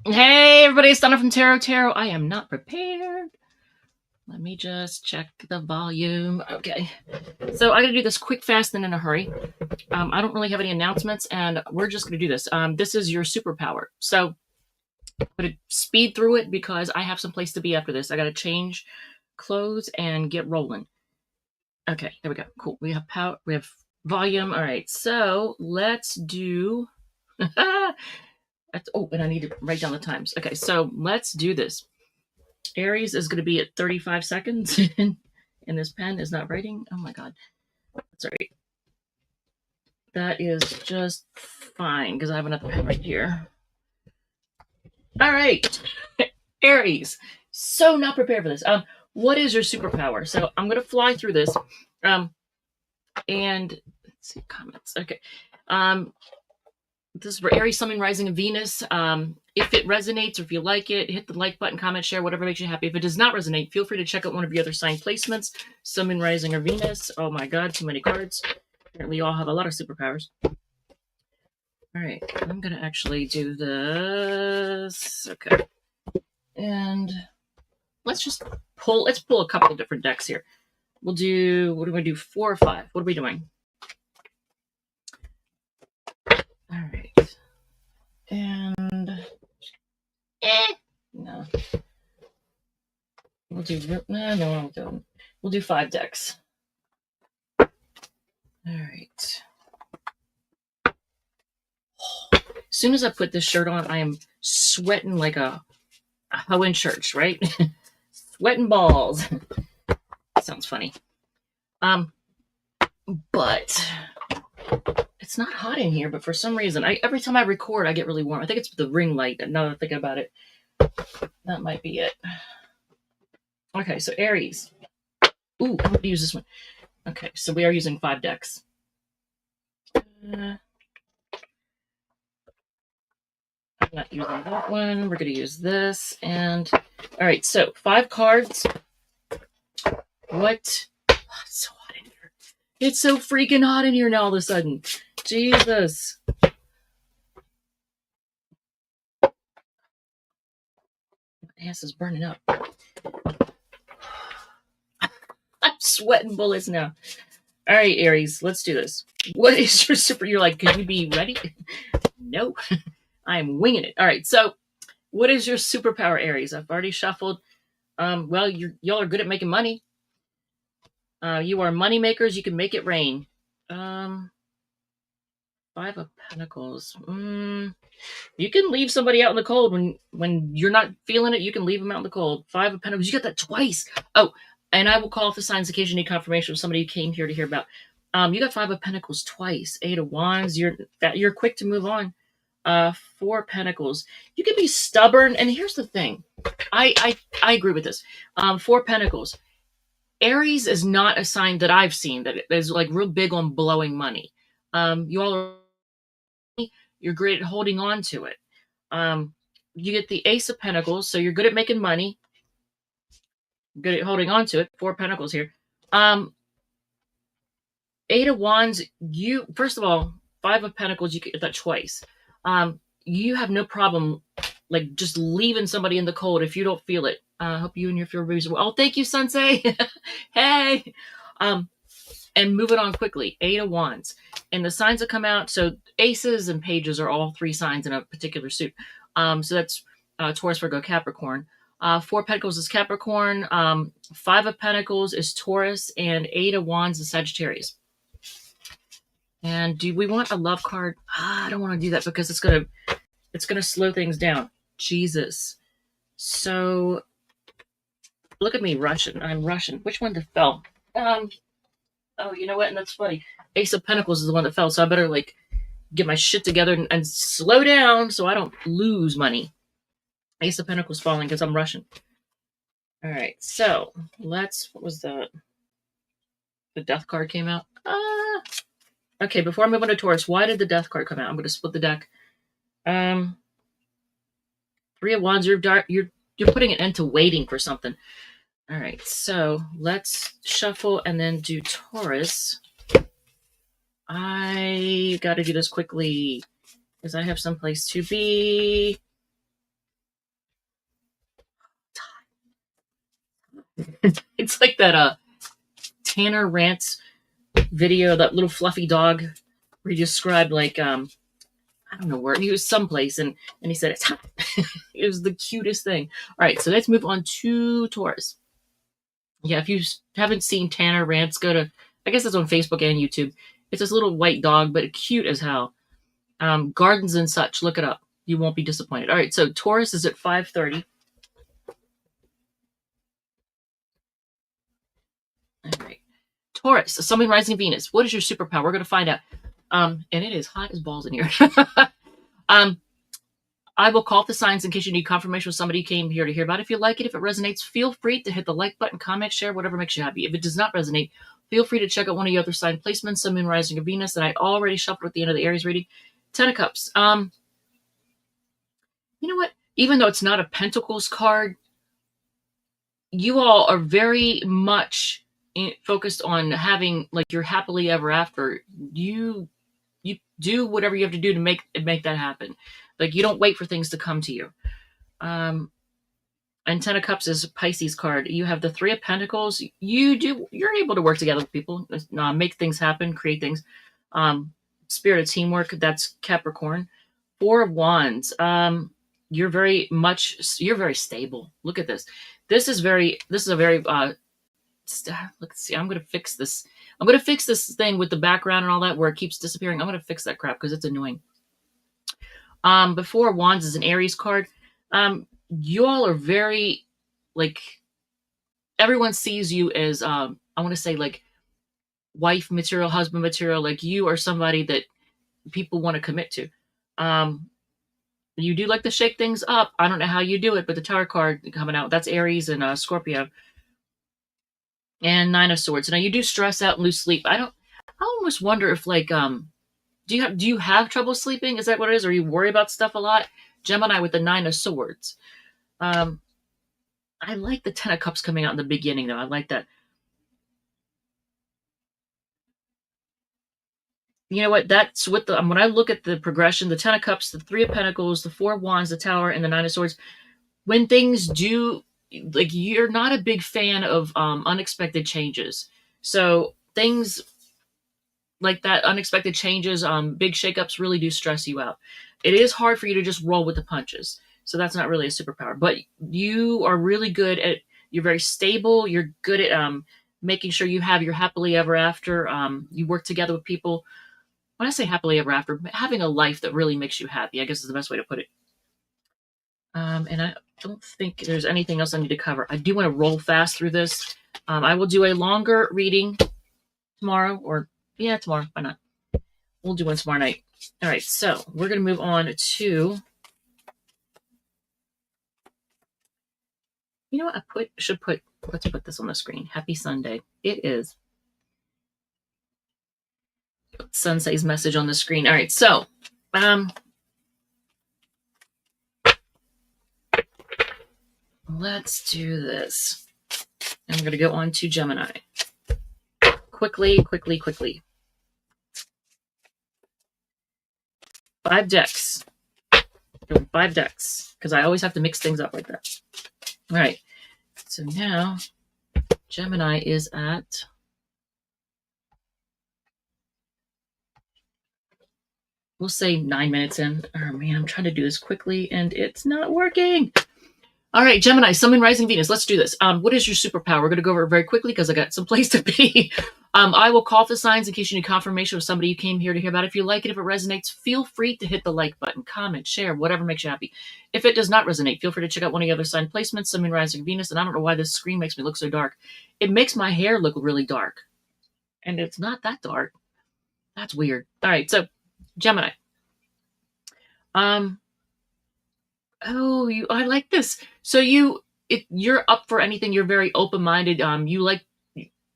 Hey, everybody, it's Donna from Tarot. I am not prepared. Let me just check the volume. Okay. So I got to do this quick, fast, and in a hurry. I don't really have any announcements, and we're just going to do this. This is your superpower. So I'm going to speed through it because I have some place to be after this. I got to change clothes and get rolling. Okay, there we go. Cool. We have power. We have volume. All right. So let's do. Oh, and I need to write down the times. Okay, so let's do this. Aries is going to be at 35 seconds, and this pen is not writing. Oh my god. That's all right. That is just fine because I have another pen right here. All right. Aries. So not prepared for this. What is your superpower? So I'm going to fly through this. And let's see comments. Okay. This is for Aries, Sun, Rising, and Venus. If it resonates or if you like it, hit the like button, comment, share, whatever makes you happy. If it does not resonate, feel free to check out one of your other sign placements. Sun, Rising, or Venus. Oh my god, too many cards. Apparently you all have a lot of superpowers. All right, I'm going to actually do this. Okay. And let's pull a couple of different decks here. We'll do, what do we do, 4 or 5? What are we doing? All right. And no. We'll do 5 decks. All right. As soon as I put this shirt on, I am sweating like a hoe in church, right? Sweating balls. Sounds funny. But it's not hot in here, but for some reason, every time I record, I get really warm. I think it's the ring light. Now that I'm thinking about it, that might be it. Okay, so Aries. Ooh, I'm going to use this one. Okay, so we are using 5 decks. I'm not using that one. We're going to use this. And all right, so 5 cards. What? Oh, it's so hot in here. It's so freaking hot in here now all of a sudden. Jesus. My ass is burning up. I'm sweating bullets now. All right, Aries, let's do this. What is your super? You're like, can you be ready? No, I'm winging it. All right, so what is your superpower, Aries? I've already shuffled. Well, y'all are good at making money. You are money makers. You can make it rain. 5 of Pentacles. You can leave somebody out in the cold when you're not feeling it. You can leave them out in the cold. 5 of Pentacles. You got that twice. Oh, and I will call for signs in case you need confirmation of somebody who came here to hear about. You got 5 of Pentacles twice. 8 of Wands. You're quick to move on. 4 Pentacles. You can be stubborn, and here's the thing. I agree with this. 4 Pentacles. Aries is not a sign that I've seen that is like real big on blowing money. You all you're great at holding on to it. You get the Ace of Pentacles, so you're good at making money. Good at holding on to it. 4 Pentacles here. 8 of Wands. You first of all, 5 of Pentacles. You get that twice. You have no problem like just leaving somebody in the cold if you don't feel it. I hope you and your feel reasonable. Oh, thank you, Sensei. Hey. And move it on quickly. 8 of Wands. And the signs that come out, so aces and pages are all 3 signs in a particular suit. So that's Taurus, Virgo, Capricorn. 4 Pentacles is Capricorn. 5 of Pentacles is Taurus. And 8 of Wands is Sagittarius. And do we want a love card? I don't want to do that because it's gonna slow things down. Jesus. So look at me rushing. I'm rushing. Which one fell? Oh, you know what? And that's funny. Ace of Pentacles is the one that fell, so I better like get my shit together and slow down so I don't lose money. Ace of Pentacles falling because I'm rushing. All right, so what was the Death card came out? Okay, before I move on to Taurus, why did the Death card come out? I'm going to split the deck. 3 of Wands, you're putting an end to waiting for something. All right, so let's shuffle and then do Taurus. I got to do this quickly because I have someplace to be. It's like that Tanner Rants video, that little fluffy dog, where he described like I don't know where he was, someplace, and he said it's hot. It was the cutest thing. All right, so let's move on to Taurus. Yeah, if you haven't seen Tanner Rants, go to, I guess it's on Facebook and YouTube. It's this little white dog, but cute as hell. Gardens and such. Look it up. You won't be disappointed. All right, so Taurus is at 5:30. All right, Taurus, Sun, Moon, Rising, Venus. What is your superpower? We're going to find out. And it is hot as balls in here. um, I will call the signs in case you need confirmation with somebody you came here to hear about. If you like it, if it resonates, feel free to hit the like button, comment, share, whatever makes you happy. If it does not resonate, feel free to check out one of the other sign placements, Sun, Moon, Rising, or Venus, and I already shuffled at the end of the Aries reading. Ten of Cups. You know what? Even though it's not a Pentacles card, you all are very much focused on having like your happily ever after. You do whatever you have to do to make that happen. Like, you don't wait for things to come to you. And Ten of Cups is a Pisces card. You have the Three of Pentacles. You're able to work together with people, make things happen, create things. Spirit of teamwork, that's Capricorn. Four of Wands. You're very stable. Look at this. This is a very let's see, I'm going to fix this. I'm going to fix this thing with the background and all that where it keeps disappearing. I'm going to fix that crap because it's annoying. Before Wands is an Aries card. You all are very, like, everyone sees you as, I want to say, like, wife material, husband material. Like, you are somebody that people want to commit to. You do like to shake things up. I don't know how you do it, but the Tower card coming out, that's Aries and Scorpio. And Nine of Swords. Now, you do stress out and lose sleep. I almost wonder if, like, do you have trouble sleeping? Is that what it is? Or you worry about stuff a lot? Gemini with the Nine of Swords. I like the Ten of Cups coming out in the beginning, though. I like that. You know what? That's what when I look at the progression, the Ten of Cups, the Three of Pentacles, the Four of Wands, the Tower, and the Nine of Swords. When things do, like, you're not a big fan of unexpected changes. So things like that, unexpected changes, big shakeups, really do stress you out. It is hard for you to just roll with the punches. So that's not really a superpower. But you are really good at, you're very stable. You're good at making sure you have your happily ever after. You work together with people. When I say happily ever after, having a life that really makes you happy, I guess is the best way to put it. And I don't think there's anything else I need to cover. I do want to roll fast through this. I will do a longer reading tomorrow, or tomorrow. Why not? We'll do one tomorrow night. All right, so we're going to move on to, you know what? Let's put this on the screen. Happy Sunday. It is. Sensei's message on the screen. All right, so let's do this. I'm going to go on to Gemini. Quickly. 5 decks. Doing 5 decks, because I always have to mix things up like that. All right, so now Gemini is at, we'll say 9 minutes in. Oh man, I'm trying to do this quickly and it's not working. All right, Gemini, Sun, Moon, Rising, Venus. Let's do this. What is your superpower? We're going to go over it very quickly because I got some place to be. I will call the signs in case you need confirmation with somebody you came here to hear about. If you like it, if it resonates, feel free to hit the like button, comment, share, whatever makes you happy. If it does not resonate, feel free to check out one of the other sign placements, Sun, Moon, Rising, Venus. And I don't know why this screen makes me look so dark. It makes my hair look really dark. And it's not that dark. That's weird. All right, so Gemini. I like this. So you're up for anything. You're very open-minded.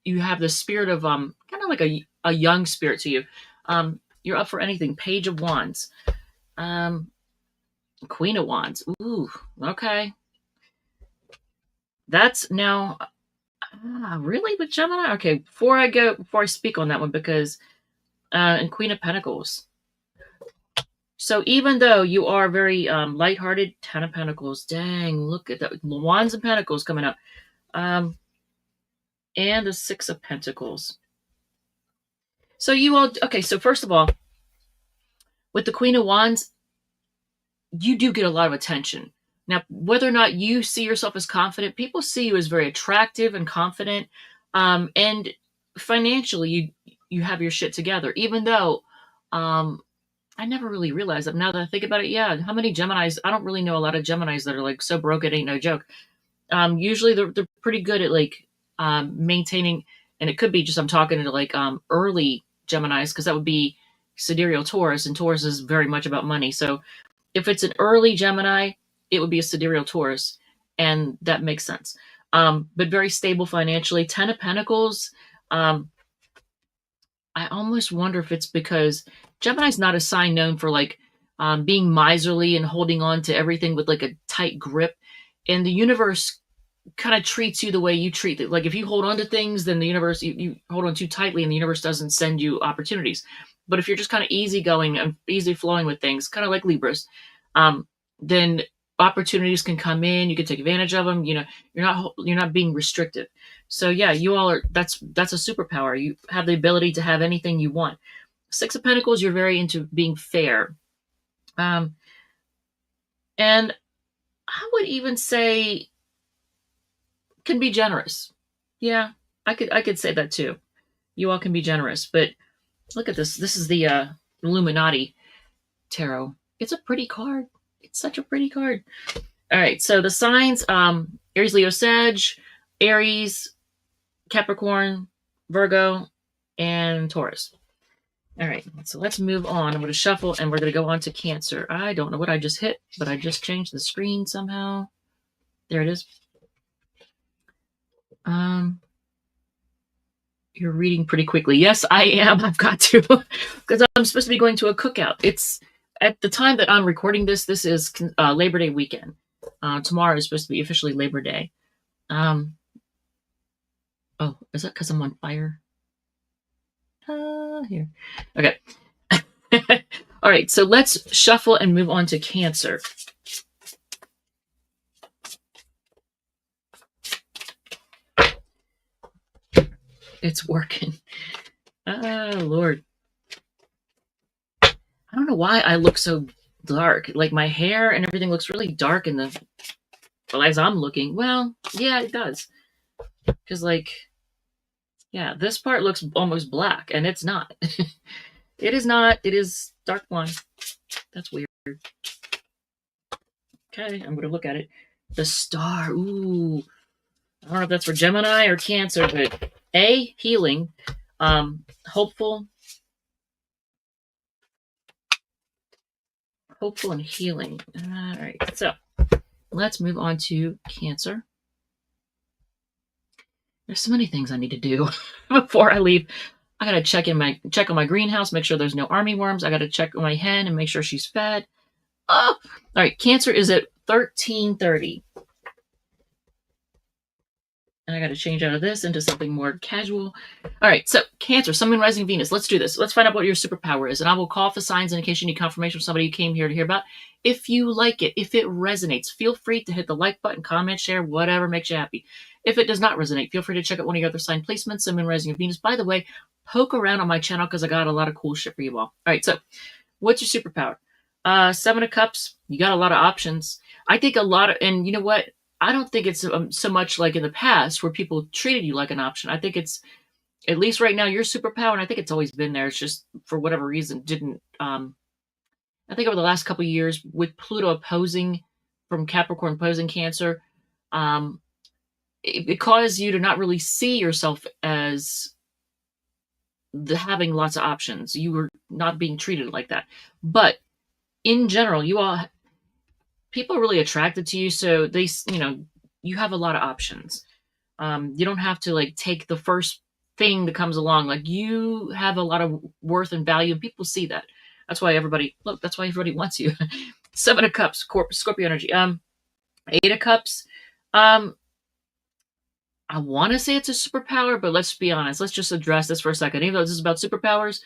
You have the spirit of kind of like a young spirit to you. You're up for anything. Page of Wands. Queen of Wands. Ooh, okay. That's now really with Gemini? Okay, before I speak on that one, because and Queen of Pentacles. So even though you are very lighthearted, Ten of Pentacles. Dang, look at that. Wands and Pentacles coming up. and the Six of Pentacles. So you all, okay, so first of all, with the Queen of Wands, you do get a lot of attention. Now, whether or not you see yourself as confident, people see you as very attractive and confident, and financially, you have your shit together. Even though, I never really realized that. Now that I think about it, yeah, how many Geminis? I don't really know a lot of Geminis that are like so broke it ain't no joke. Usually they're pretty good at like maintaining, and it could be just I'm talking to like early Geminis because that would be sidereal Taurus, and Taurus is very much about money. So if it's an early Gemini, it would be a sidereal Taurus, and that makes sense. But very stable financially. Ten of Pentacles. I almost wonder if it's because Gemini's not a sign known for like being miserly and holding on to everything with like a tight grip, and the universe kind of treats you the way you treat it. Like if you hold on to things, then the universe you hold on too tightly, and the universe doesn't send you opportunities. But if you're just kind of easygoing and easy flowing with things, kind of like Libras, then opportunities can come in. You can take advantage of them. You know, you're not being restrictive. So yeah, you all are. That's a superpower. You have the ability to have anything you want. Six of Pentacles, you're very into being fair, and I would even say can be generous. Yeah, I could say that too. You all can be generous, but look at this. This is the Illuminati tarot. It's a pretty card. It's such a pretty card. All right, so the signs: Aries, Leo, Sag, Aries, Capricorn, Virgo, and Taurus. All right, so let's move on. I'm going to shuffle, and we're going to go on to Cancer. I don't know what I just hit, but I just changed the screen somehow. There it is. You're reading pretty quickly. Yes, I am. I've got to, because I'm supposed to be going to a cookout. It's at the time that I'm recording this. This is Labor Day weekend. Tomorrow is supposed to be officially Labor Day. Oh, is that because I'm on fire? Here. Okay. All right. So let's shuffle and move on to Cancer. It's working. Oh, Lord. I don't know why I look so dark. Like my hair and everything looks really dark in the... Well, as I'm looking. Well, yeah, it does. Because, like, yeah, this part looks almost black, and it's not. It is not. It is dark blonde. That's weird. Okay, I'm going to look at it. The star. Ooh. I don't know if that's for Gemini or Cancer, but A, healing. Hopeful and healing. All right, so let's move on to Cancer. There's so many things I need to do before I leave. I gotta check on my greenhouse, make sure there's no army worms. I gotta check on my hen and make sure she's fed. Oh, all right. Cancer is at 13:30. And I got to change out of this into something more casual. All right, so Cancer, Sun, Moon, Rising, Venus. Let's do this. Let's find out what your superpower is. And I will call for signs in case you need confirmation from somebody you came here to hear about. If you like it, if it resonates, feel free to hit the like button, comment, share, whatever makes you happy. If it does not resonate, feel free to check out one of your other sign placements, Sun, Moon, Rising, and Venus. By the way, poke around on my channel because I got a lot of cool shit for you all. All right, so what's your superpower? Seven of Cups. You got a lot of options. I think a lot of, and you know what? I don't think it's so much like in the past where people treated you like an option. I think it's, at least right now, your superpower, and I think it's always been there. It's just, for whatever reason, didn't, I think over the last couple of years, with Pluto opposing, from Capricorn opposing Cancer, it caused you to not really see yourself as having lots of options. You were not being treated like that. But in general, people are really attracted to you, so they, you have a lot of options. You don't have to like take the first thing that comes along. Like you have a lot of worth and value, and people see that. That's why everybody wants you. Seven of Cups, Scorpio energy. Eight of Cups. I want to say it's a superpower, but let's be honest. Let's just address this for a second. Even though this is about superpowers,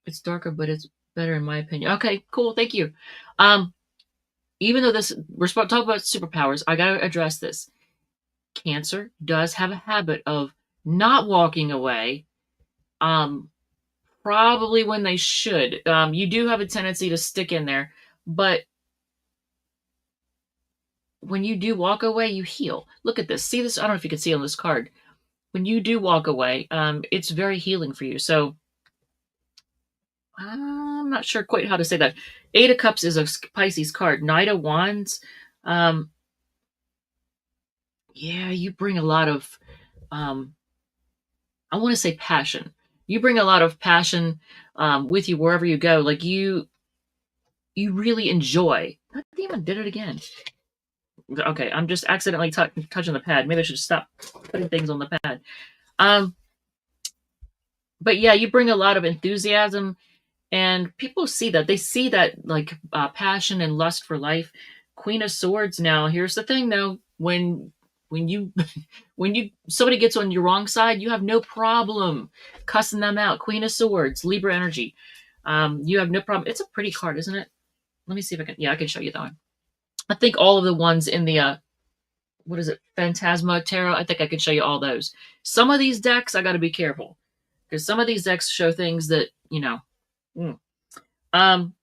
it's darker, but it's better in my opinion. Okay, cool. Thank you. Even though we're talking about superpowers, I got to address this. Cancer does have a habit of not walking away, um, probably when they should. You do have a tendency to stick in there, but when you do walk away, you heal. Look at this. See this? I don't know if you can see on this card. When you do walk away, it's very healing for you. So I'm not sure quite how to say that. Eight of Cups is a Pisces card. Knight of Wands. Um, yeah, you bring a lot of, um, I want to say passion. You bring a lot of passion with you wherever you go. Like you really enjoy. That demon did it again. Okay, I'm just accidentally touching the pad. Maybe I should stop putting things on the pad. Um, but yeah, you bring a lot of enthusiasm, and people see that. They see that like passion and lust for life. Queen of Swords. Now, here's the thing, though. When you when you somebody gets on your wrong side, you have no problem cussing them out. Queen of Swords, Libra energy. You have no problem. It's a pretty card, isn't it? Let me see if I can. Yeah, I can show you that one. I think all of the ones in the what is it, Phantasma Tarot. I think I can show you all those. Some of these decks, I got to be careful because some of these decks show things that Mm. Um,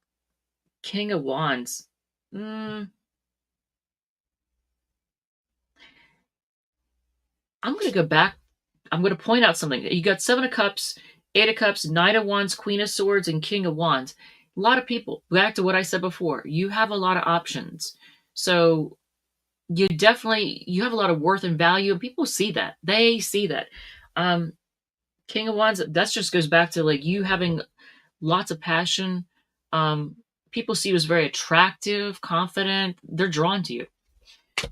King of Wands. I'm going to go back. I'm going to point out something. You got Seven of Cups, Eight of Cups, Knight of Wands, Queen of Swords, and King of Wands. A lot of people, back to what I said before, you have a lot of options. So you have a lot of worth and value, and people see that. They see that. Um, King of Wands, that just goes back to like you having lots of passion. People see you as very attractive, confident. They're drawn to you.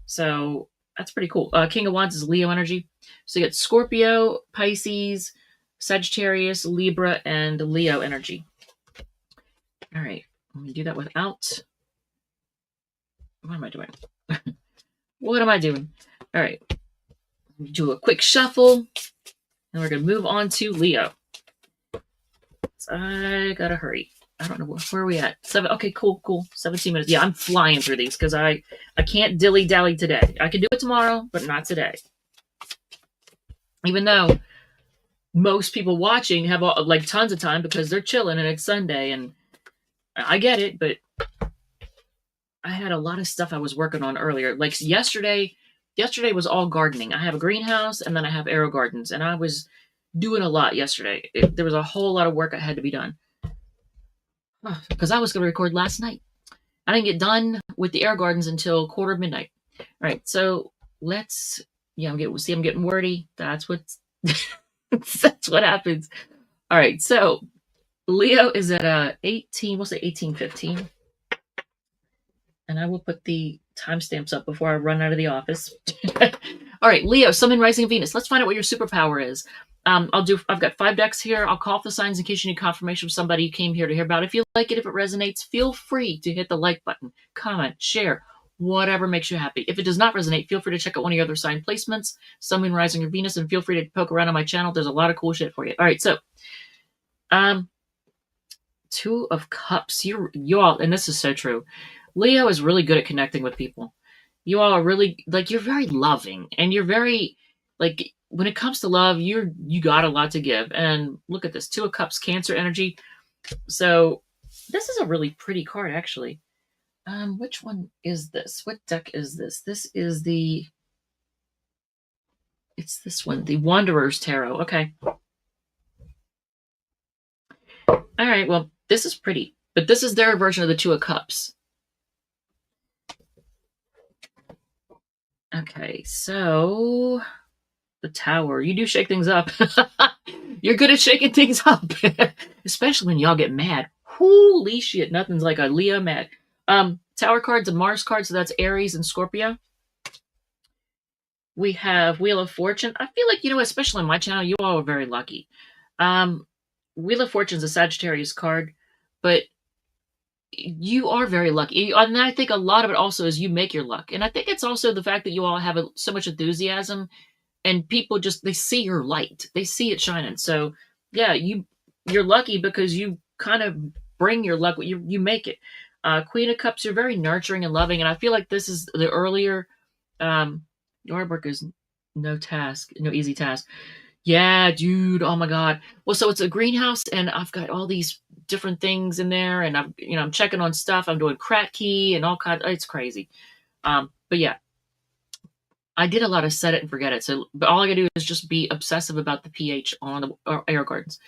So that's pretty cool. King of Wands is Leo energy. So you get Scorpio, Pisces, Sagittarius, Libra, and Leo energy. All right. Let me do that without. What am I doing? What am I doing? All right. Do a quick shuffle. And we're going to move on to Leo. So I got to hurry. I don't know where are we at. Okay, cool. 17 minutes. Yeah, I'm flying through these because I can't dilly-dally today. I can do it tomorrow, but not today. Even though most people watching have like tons of time because they're chilling and it's Sunday, and I get it, but I had a lot of stuff I was working on earlier. Like yesterday was all gardening. I have a greenhouse and then I have arrow gardens, and I was doing a lot yesterday. There was a whole lot of work that had to be done because I was going to record last night. I didn't get done with the air gardens until quarter of midnight. All right, so let's. Yeah, I'm getting wordy. That's what's. That's what happens. All right, so Leo is at 18. We'll say 18:15, and I will put the timestamps up before I run out of the office. All right, Leo, Sun and Rising Venus. Let's find out what your superpower is. I've got 5 decks here. I'll call off the signs in case you need confirmation from somebody you came here to hear about. If you like it, if it resonates, feel free to hit the like button, comment, share, whatever makes you happy. If it does not resonate, feel free to check out one of your other sign placements, Sun, Moon, Rising, or Venus, and feel free to poke around on my channel. There's a lot of cool shit for you. All right, so, Two of Cups. You all, and this is so true. Leo is really good at connecting with people. You all are really you're very loving, and you're very when it comes to love, you got a lot to give. And look at this, Two of Cups, Cancer energy. So this is a really pretty card, actually. Which one is this? What deck is this? This is it's this one, the Wanderer's Tarot. Okay. All right. Well, this is pretty, but this is their version of the Two of Cups. Okay, so the Tower. You do shake things up. You're good at shaking things up, especially when y'all get mad. Holy shit, nothing's like a Leo mad. Tower cards and Mars cards, so that's Aries and Scorpio. We have Wheel of Fortune. I feel like, especially on my channel, you all are very lucky. Wheel of Fortune is a Sagittarius card, but you are very lucky. And I think a lot of it also is you make your luck. And I think it's also the fact that you all have so much enthusiasm, and people they see your light. They see it shining. So yeah, you're lucky because you kind of bring your luck. You make it. Queen of Cups, you're very nurturing and loving. And I feel like this is the earlier, your artwork is No task, no easy task. Yeah, dude. Oh my God. Well, so it's a greenhouse, and I've got all these different things in there, and I'm checking on stuff. I'm doing crack key and all kinds. It's crazy. But yeah, I did a lot of set it and forget it. So, but all I gotta do is just be obsessive about the pH on the air gardens.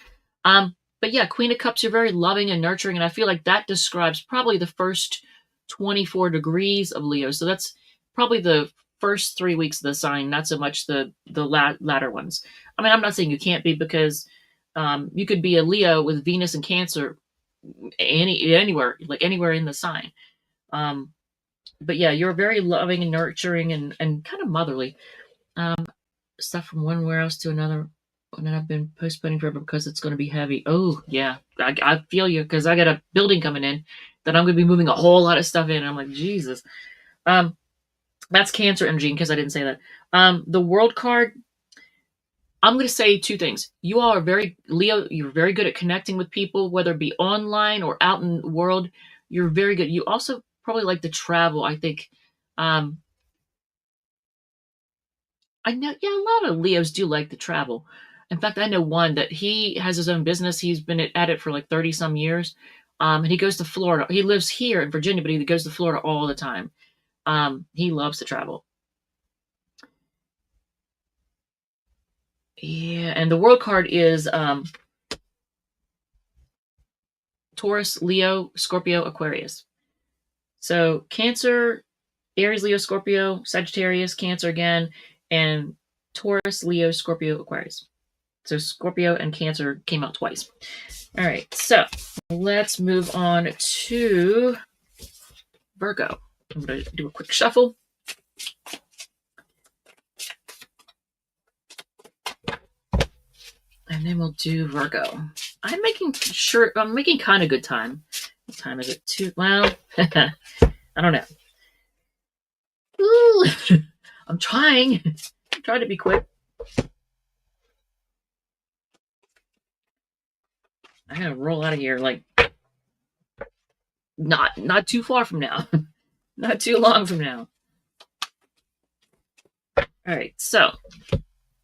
But yeah, Queen of Cups, you're very loving and nurturing, and I feel like that describes probably the first 24 degrees of Leo. So that's probably the first 3 weeks of the sign, not so much the latter ones. I mean, I'm not saying you can't be, because you could be a Leo with Venus and Cancer anywhere, like anywhere in the sign. Um, but yeah, you're very loving and nurturing and kind of motherly. Stuff from one warehouse to another, and then I've been postponing forever because it's going to be heavy. Oh yeah, I feel you, because I got a building coming in that I'm going to be moving a whole lot of stuff in. And I'm like, Jesus. Um, that's Cancer energy, in case I didn't say that. The World card. I'm going to say two things. You all are very Leo. You're very good at connecting with people, whether it be online or out in the world. You're very good. You also probably like to travel. I think. Um, I know, yeah, a lot of Leos do like to travel. In fact, I know one that he has his own business. He's been at it for like 30 some years. And he goes to Florida. He lives here in Virginia, but he goes to Florida all the time. He loves to travel. Yeah, and the world card is Taurus, Leo, Scorpio, Aquarius. So Cancer, Aries, Leo, Scorpio, Sagittarius, Cancer again, and Taurus, Leo, Scorpio, Aquarius. So Scorpio and Cancer came out twice. All right, so let's move on to Virgo. I'm going to do a quick shuffle. And then we'll do Virgo. I'm making kind of good time. What time is it? Well, I don't know. Ooh, I'm trying. I'm trying to be quick. I gotta roll out of here like not too far from now. Not too long from now. All right, so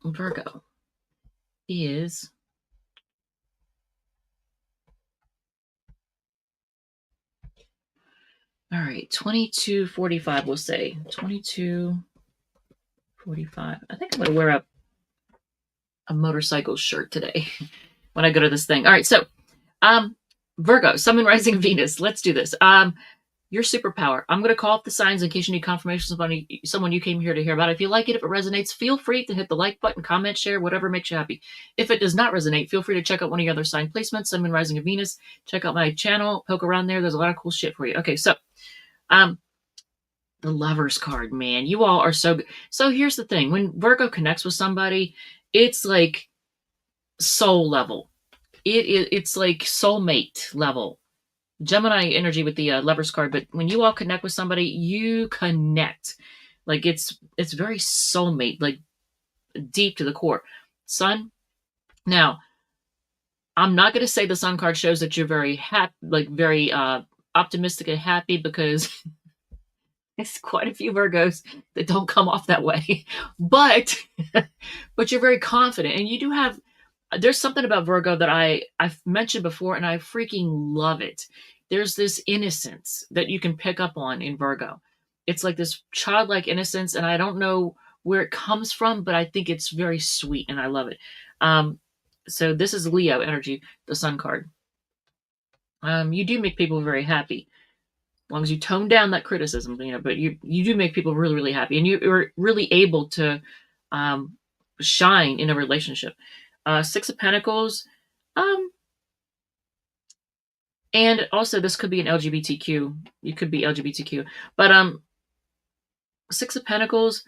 Virgo is all right, 2245, we'll say. 2245. I think I'm gonna wear a motorcycle shirt today when I go to this thing. All right, so Virgo, Sun, Moon, Rising, Venus. Let's do this. Your superpower. I'm going to call up the signs in case you need confirmation of someone you came here to hear about. If you like it, if it resonates, feel free to hit the like button, comment, share, whatever makes you happy. If it does not resonate, feel free to check out one of your other sign placements, Sun, Moon, Rising, and Venus. Check out my channel, poke around there. There's a lot of cool shit for you. Okay, so the Lovers card, man. You all are so good. So here's the thing. When Virgo connects with somebody, it's like soul level. It's like soulmate level. Gemini energy with the Lovers card, but when you all connect with somebody, you connect. Like it's very soulmate, like deep to the core. Sun. Now, I'm not going to say the Sun card shows that you're very happy, like very optimistic and happy, because it's quite a few Virgos that don't come off that way. But but you're very confident, and you do have. There's something about Virgo that I've mentioned before, and I freaking love it. There's this innocence that you can pick up on in Virgo. It's like this childlike innocence, and I don't know where it comes from, but I think it's very sweet, and I love it. So this is Leo energy, the Sun card. You do make people very happy, as long as you tone down that criticism, but you do make people really, really happy, and you're really able to shine in a relationship. Six of Pentacles. And also this could be an LGBTQ. You could be LGBTQ. But Six of Pentacles,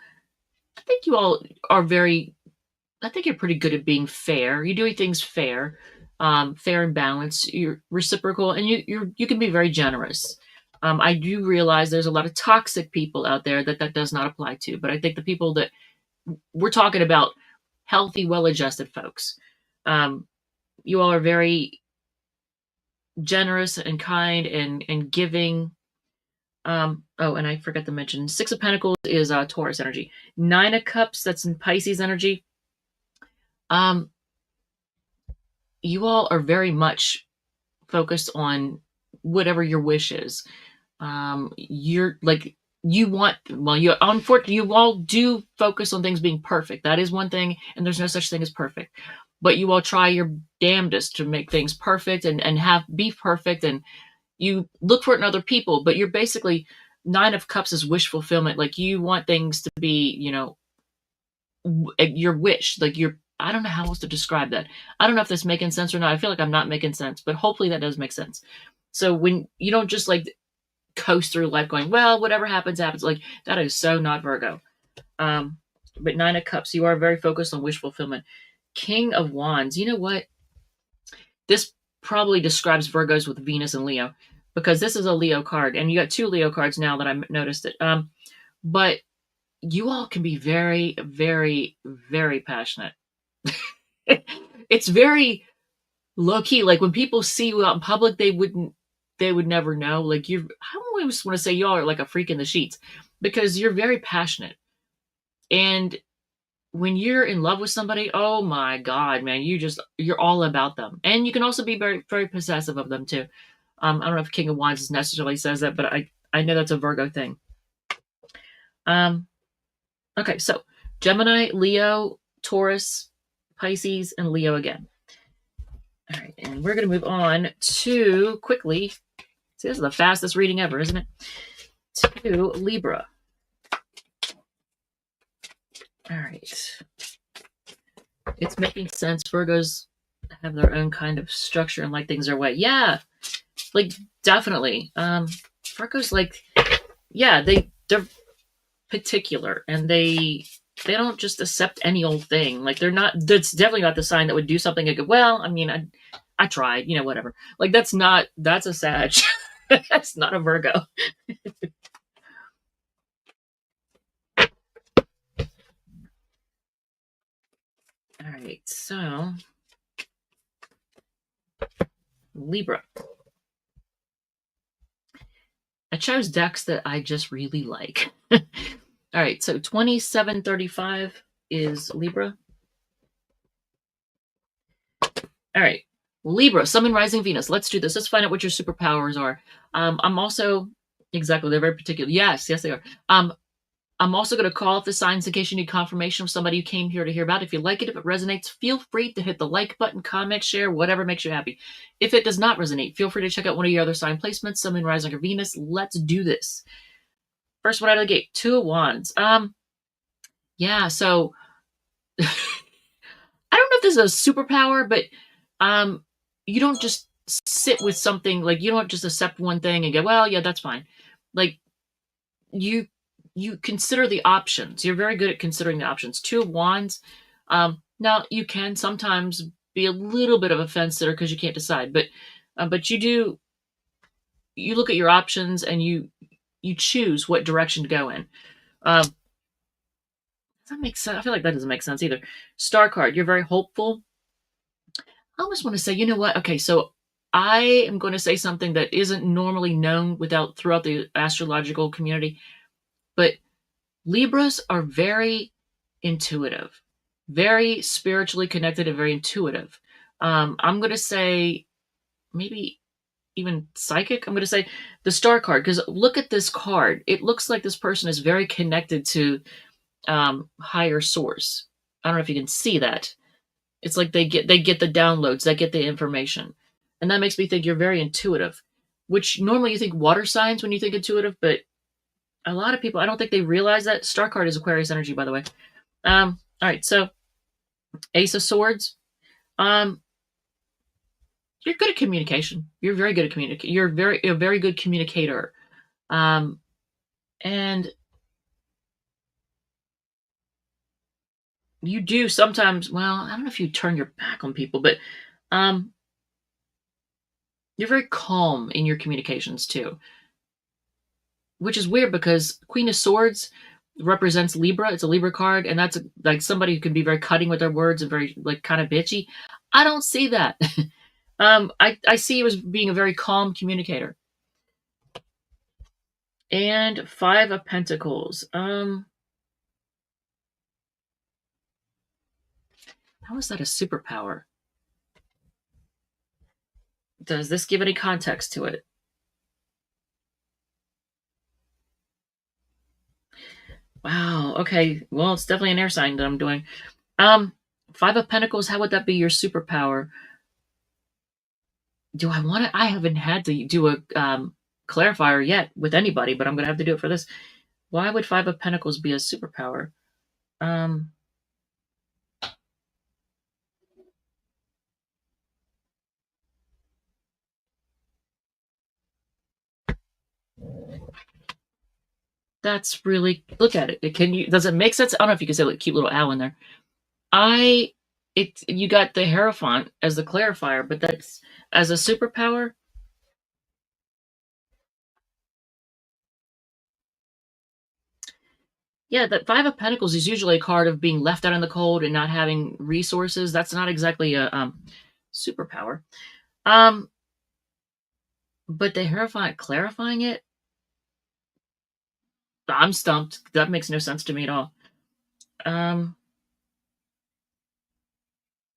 I think you all are I think you're pretty good at being fair. You're doing things fair, fair and balanced. You're reciprocal, and you can be very generous. I do realize there's a lot of toxic people out there that does not apply to, but I think the people that we're talking about, healthy, well-adjusted folks. You all are very generous and kind and giving. Oh, and I forgot to mention, Six of Pentacles is Taurus energy. Nine of Cups, that's in Pisces energy. Um, you all are very much focused on whatever your wish is. You're like, you want, well, you unfortunately, you all do focus on things being perfect. That is one thing, and there's no such thing as perfect. But you all try your damnedest to make things perfect and have be perfect, and you look for it in other people, but you're basically, Nine of Cups is wish fulfillment. Like, you want things to be, your wish, like your, I don't know how else to describe that. I don't know if that's making sense or not. I feel like I'm not making sense, but hopefully that does make sense. So when you don't just like coast through life going, well, whatever happens, happens. Like, that is so not Virgo. But Nine of Cups, you are very focused on wish fulfillment. King of Wands, you know what? This probably describes Virgos with Venus and Leo, because this is a Leo card, and you got two Leo cards now that I noticed it. But you all can be very, very, very passionate. It's very low key. Like, when people see you out in public, they would never know. Like, I always want to say y'all are like a freak in the sheets, because you're very passionate. And when you're in love with somebody, oh my God, man, you're all about them. And you can also be very, very possessive of them too. I don't know if King of Wands necessarily says that, but I know that's a Virgo thing. Okay, so Gemini, Leo, Taurus, Pisces, and Leo again. All right, and we're going to move on to, quickly, see, this is the fastest reading ever, isn't it? To Libra. All right. It's making sense. Virgos have their own kind of structure and like things their way. Yeah, like, definitely. Virgos, like, yeah, they're particular, and they don't just accept any old thing. Like, that's definitely not the sign that would do something and go, well, I mean, I tried, whatever. Like, that's a Sag. That's not a Virgo. All right, so Libra. I chose decks that I just really like. All right, so 2735 is Libra. All right, Libra, Sun, Rising, Venus. Let's do this. Let's find out what your superpowers are. I'm also, exactly, they're very particular. Yes, they are. I'm also going to call up the signs in case you need confirmation of somebody who came here to hear about. If you like it, if it resonates, feel free to hit the like button, comment, share, whatever makes you happy. If it does not resonate, feel free to check out one of your other sign placements, Sun, Rising, or Venus. Let's do this. First one out of the gate, Two of Wands. Yeah, so I don't know if this is a superpower, but you don't just sit with something, like, you don't just accept one thing and go, well, yeah, that's fine. Like, you consider the options. You're very good at considering the options. Two of Wands. Now, you can sometimes be a little bit of a fence sitter because you can't decide, but you look at your options and you choose what direction to go in. Does that make sense? I feel like that doesn't make sense either. Star card. You're very hopeful. I almost want to say, you know what? Okay, so I am going to say something that isn't normally known throughout the astrological community, but Libras are very intuitive, very spiritually connected, and very intuitive. I'm going to say maybe even psychic. I'm going to say the Star card, because look at this card. It looks like this person is very connected to higher source. I don't know if you can see that. It's like they get the downloads, they get the information. And that makes me think you're very intuitive, which normally you think water signs when you think intuitive, but a lot of people, I don't think they realize that. Star card is Aquarius energy, by the way. All right, so Ace of Swords. You're good at communication. You're very good at communication. You're a very good communicator. And you do sometimes, well, I don't know if you turn your back on people, but you're very calm in your communications too. Which is weird, because Queen of Swords represents Libra. It's a Libra card, and that's like somebody who can be very cutting with their words and very, like, kind of bitchy. I don't see that. I see you as being a very calm communicator. And 5 of Pentacles. How is that a superpower? Does this give any context to it? Wow. Okay. Well, it's definitely an air sign that I'm doing. 5 of Pentacles. How would that be your superpower? Do I want to? I haven't had to do a clarifier yet with anybody, but I'm gonna have to do it for this. Why would 5 of Pentacles be a superpower? Um, that's really, look at it. Can you? Does it make sense? I don't know if you can say like cute little owl in there. I it you got the Hierophant as the clarifier, but that's as a superpower. Yeah, that 5 of Pentacles is usually a card of being left out in the cold and not having resources. That's not exactly a superpower. Um, but the Hierophant clarifying it, I'm stumped. That makes no sense to me at all. Um,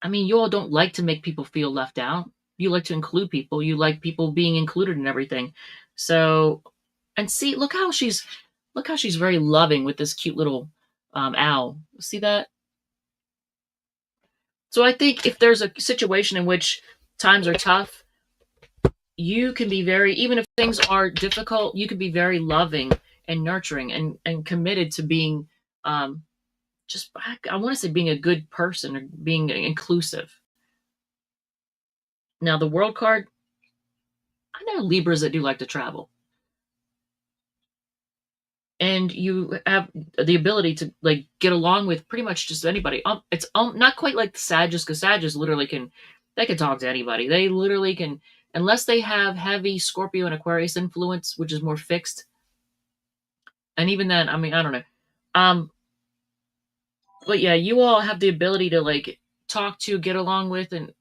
I mean, you all don't like to make people feel left out. You like to include people. You like people being included in everything. So, and see, look how she's very loving with this cute little owl. See that? So I think if there's a situation in which times are tough, you can be very, even if things are difficult, you can be very loving and nurturing and committed to being um, just, I want to say being a good person or being inclusive. Now, the world card, I know Libras that do like to travel. And you have the ability to like get along with pretty much just anybody. It's not quite like the Sagittarius, because Sagittarius literally they can talk to anybody. They literally can, unless they have heavy Scorpio and Aquarius influence, which is more fixed. And even then, I mean, I don't know. Um, but yeah, you all have the ability to like talk to, get along with, and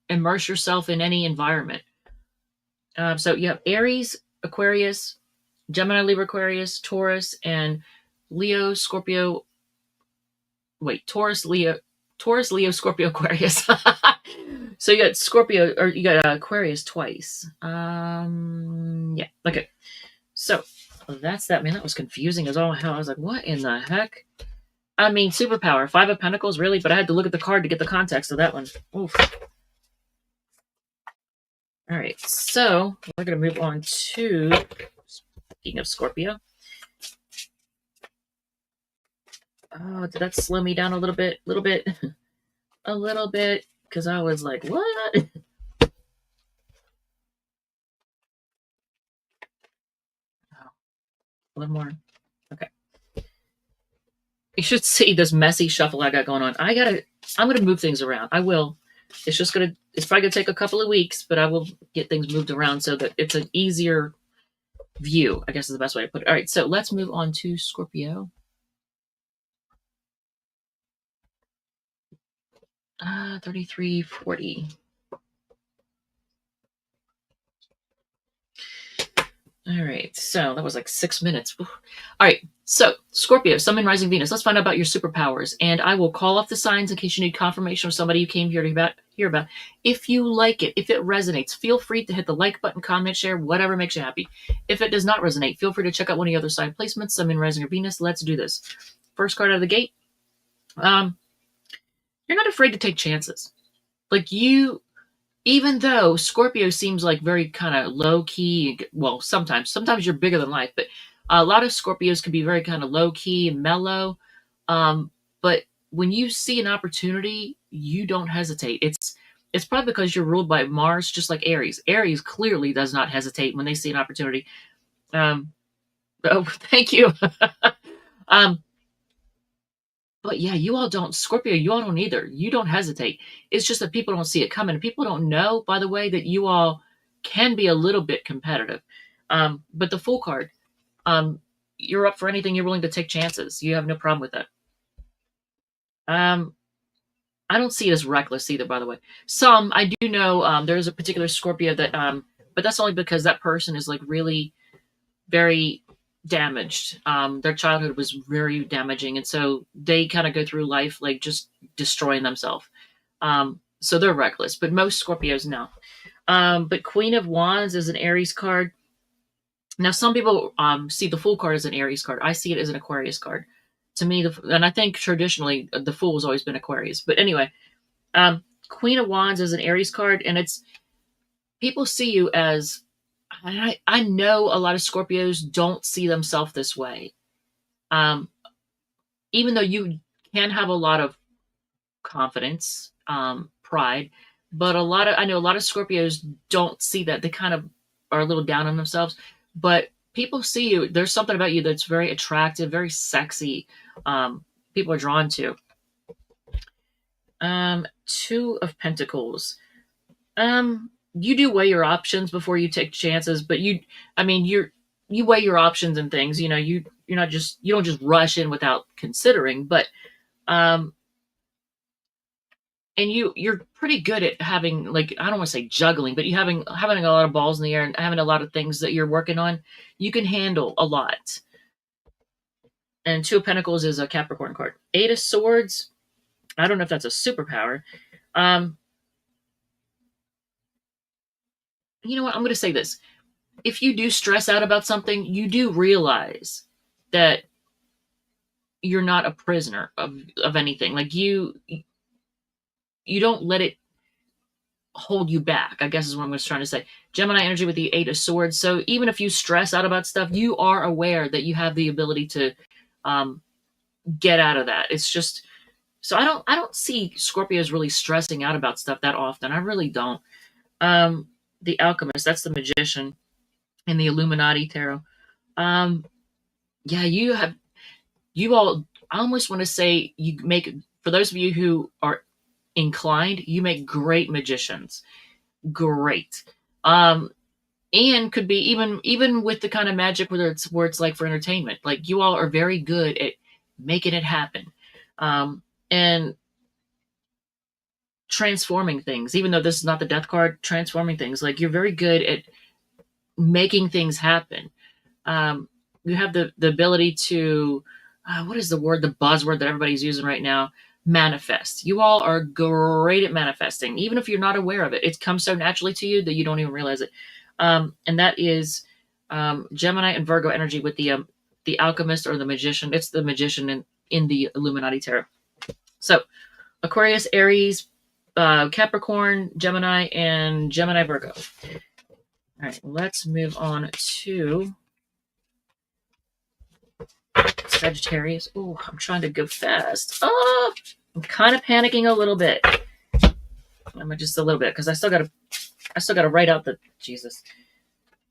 immerse yourself in any environment. So you have Aries, Aquarius, Gemini, Libra, Aquarius, Taurus, and Leo, Scorpio. Wait, Taurus, Leo, Scorpio, Aquarius. So you got Scorpio, or you got Aquarius twice. Yeah. Okay. So that's that. Man, that was confusing as all hell. I was like, what in the heck? I mean, superpower, 5 of Pentacles, really? But I had to look at the card to get the context of that one. Oof. All right, so we're going to move on to, speaking of Scorpio. Oh, did that slow me down a little bit? A little bit, because I was like, what? Oh, a little more. Okay. You should see this messy shuffle I got going on. I'm going to move things around. I will. It's probably going to take a couple of weeks, but I will get things moved around so that it's an easier view, I guess is the best way to put it. All right, so let's move on to Scorpio. 3340. All right, so that was like 6 minutes. All right, so Scorpio, Sun, Moon, Rising, Venus. Let's find out about your superpowers, and I will call off the signs in case you need confirmation of somebody you came here to hear about. If you like it, if it resonates, feel free to hit the like button, comment, share, whatever makes you happy. If it does not resonate, feel free to check out one of the other sign placements, Sun, Moon, Rising, or Venus. Let's do this. First card out of the gate. You're not afraid to take chances. Like even though Scorpio seems like very kind of low key, well, sometimes you're bigger than life, but a lot of Scorpios can be very kind of low key and mellow. But when you see an opportunity, you don't hesitate. It's probably because you're ruled by Mars, just like Aries. Aries clearly does not hesitate when they see an opportunity. Oh, thank you. um, but yeah, you all don't, Scorpio, you all don't either. You don't hesitate. It's just that people don't see it coming. People don't know, by the way, that you all can be a little bit competitive. But the Fool card, you're up for anything. You're willing to take chances. You have no problem with that. I don't see it as reckless either, by the way. I do know, there's a particular Scorpio that, but that's only because that person is like really very damaged. Their childhood was very damaging, and so they kind of go through life like just destroying themselves. So they're reckless, but most Scorpios no. But Queen of Wands is an Aries card. Now, some people see the Fool card as an Aries card. I see it as an Aquarius card. To me, and I think traditionally the Fool has always been Aquarius. But anyway, Queen of Wands is an Aries card, and it's people see you as. I know a lot of Scorpios don't see themselves this way. Even though you can have a lot of confidence, pride, but I know a lot of Scorpios don't see that. They kind of are a little down on themselves, but people see you. There's something about you that's very attractive, very sexy. People are drawn to. Two of Pentacles. You do weigh your options before you take chances, but you weigh your options and things. You know, you don't just rush in without considering, but and you're pretty good at having, like, I don't want to say juggling, but you having a lot of balls in the air and having a lot of things that you're working on. You can handle a lot. And Two of Pentacles is a Capricorn card. Eight of Swords. I don't know if that's a superpower. You know what? I'm going to say this. If you do stress out about something, you do realize that you're not a prisoner of anything. Like you don't let it hold you back, I guess is what I'm trying to say. Gemini energy with the Eight of Swords. So even if you stress out about stuff, you are aware that you have the ability to get out of that. It's just, so I don't see Scorpios really stressing out about stuff that often. I really don't. The Alchemist, that's the Magician in the Illuminati tarot. Yeah, you all, I almost want to say you make, for those of you who are inclined, you make great magicians. Great. And could be even with the kind of magic where it's like for entertainment. Like you all are very good at making it happen. And transforming things, even though this is not the Death card, transforming things. Like you're very good at making things happen. You have the ability to, what is the word, the buzzword that everybody's using right now? Manifest. You all are great at manifesting, even if you're not aware of it. It comes so naturally to you that you don't even realize it. And that is Gemini and Virgo energy with the Alchemist or the Magician. It's the Magician in the Illuminati tarot. So Aquarius, Aries, Capricorn, Gemini, and Gemini Virgo. All right, let's move on to Sagittarius. Oh, I'm trying to go fast. Oh, I'm kind of panicking a little bit. I'm just a little bit because I still gotta write out the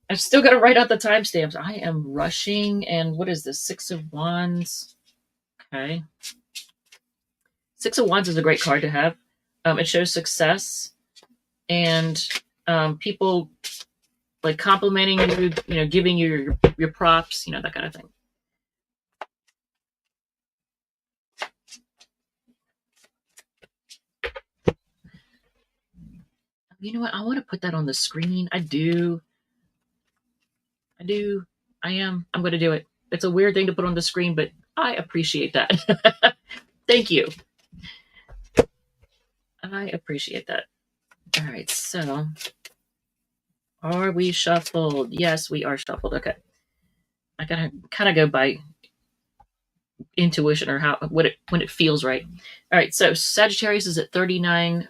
I've still got to write out the timestamps. I am rushing. And what is this? Six of Wands. Okay. Six of Wands is a great card to have. It shows success and people like complimenting you, giving you your props, that kind of thing. You know what? I want to put that on the screen. I do. I am. I'm going to do it. It's a weird thing to put on the screen, but I appreciate that. Thank you. I appreciate that. All right, so are we shuffled? Yes, we are shuffled. Okay. I gotta kind of go by intuition or when it feels right. All right, so Sagittarius is at 39.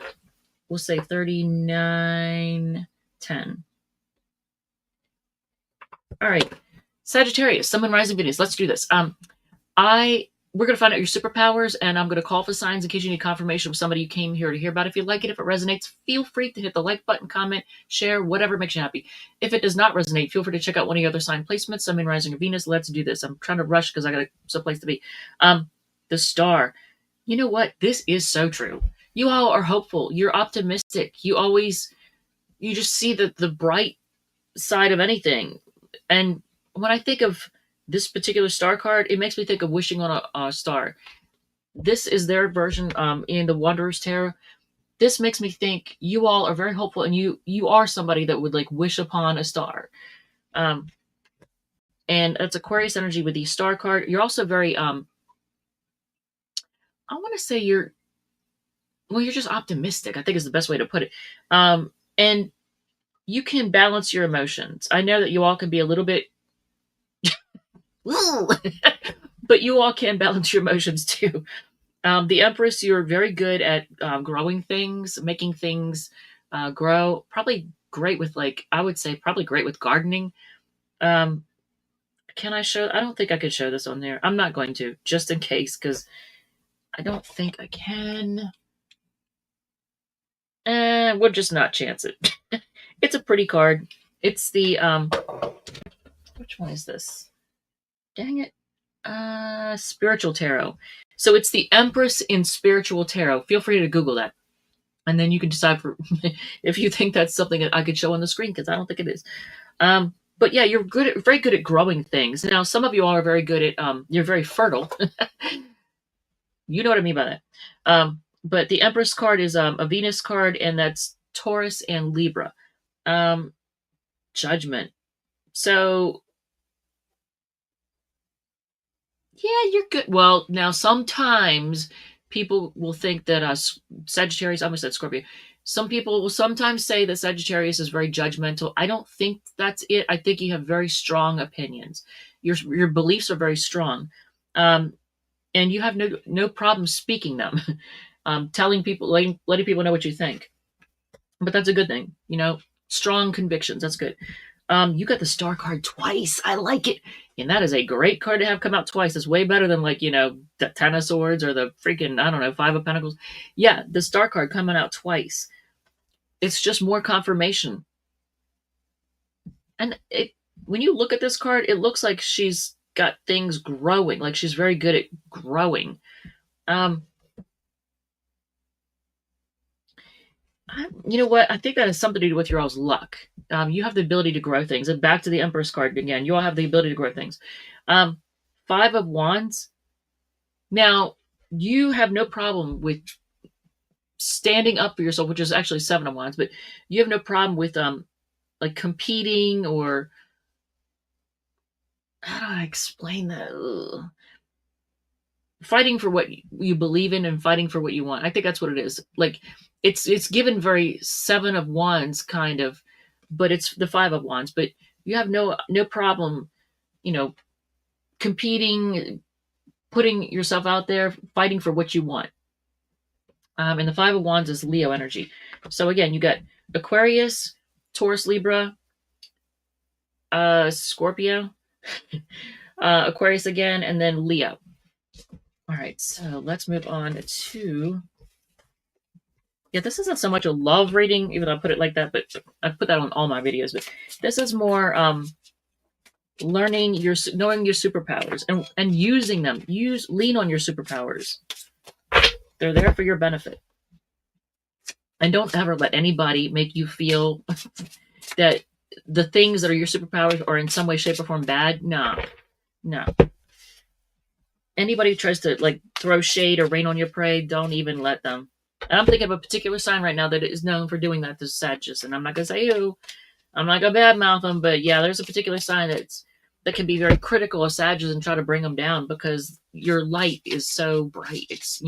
We'll say 39:10. All right, Sagittarius, Sun, Moon, Rising, Venus. Let's do this. We're going to find out your superpowers, and I'm going to call for signs in case you need confirmation of somebody you came here to hear about. If you like it, if it resonates, feel free to hit the like button, comment, share, whatever makes you happy. If it does not resonate, feel free to check out one of your other sign placements, Sun, Moon, Rising, or Venus. Let's do this. I'm trying to rush because I got someplace to be. The Star. You know what? This is so true. You all are hopeful. You're optimistic. You just see the bright side of anything. And when I think of this particular star card, it makes me think of wishing on a star. This is their version in the Wanderer's Tarot. This makes me think you all are very hopeful, and you are somebody that would like wish upon a star. and it's Aquarius energy with the star card. You're also very I want to say you're just optimistic. I think is the best way to put it. And you can balance your emotions. I know that you all can be a little bit but you all can balance your emotions too. The Empress, you're very good at growing things, making things grow. Probably great with, like, I would say probably great with gardening. Um, can I show? I don't think I could show this on there. I'm not going to, just in case, because I don't think I can. We'll just not chance it. It's a pretty card. It's the which one is this? Dang it. Spiritual tarot. So it's the Empress in spiritual tarot. Feel free to Google that. And then you can decide for if you think that's something that I could show on the screen, because I don't think it is. But yeah, you're very good at growing things. Now, some of you all are very good at you're very fertile. You know what I mean by that. But the Empress card is a Venus card, and that's Taurus and Libra. Judgment. So yeah, you're good. Well, now sometimes people will think that Sagittarius, I almost said Scorpio. Some people will sometimes say that Sagittarius is very judgmental. I don't think that's it. I think you have very strong opinions. Your beliefs are very strong, and you have no problem speaking them, telling people, letting people know what you think. But that's a good thing, strong convictions. That's good. You got the star card twice. I like it. And that is a great card to have come out twice. It's way better than, like, the Ten of Swords or the freaking, I don't know, Five of Pentacles. Yeah, the star card coming out twice. It's just more confirmation. And when you look at this card, it looks like she's got things growing. Like, she's very good at growing. You know what? I think that has something to do with your all's luck. You have the ability to grow things. And back to the Empress card again. You all have the ability to grow things. Five of Wands. Now, you have no problem with standing up for yourself, which is actually Seven of Wands, but you have no problem with like competing, or how do I explain that? Ugh. Fighting for what you believe in and fighting for what you want. I think that's what it is. Like, it's given very Seven of Wands kind of, but it's the Five of Wands. But you have no problem, competing, putting yourself out there, fighting for what you want. And the Five of Wands is Leo energy. So again, you got Aquarius, Taurus, Libra, Scorpio, Aquarius again, and then Leo. All right, so let's move on to... Yeah, this isn't so much a love reading, even though I put it like that, but I put that on all my videos. But this is more knowing your superpowers and using them. Lean on your superpowers. They're there for your benefit. And don't ever let anybody make you feel that the things that are your superpowers are in some way, shape, or form bad. No. Anybody who tries to, like, throw shade or rain on your parade, don't even let them. And I'm thinking of a particular sign right now that is known for doing that to Sagittarius. And I'm not going to say who. I'm not going to badmouth them. But yeah, there's a particular sign that can be very critical of Sagittarius and try to bring them down because your light is so bright. It's,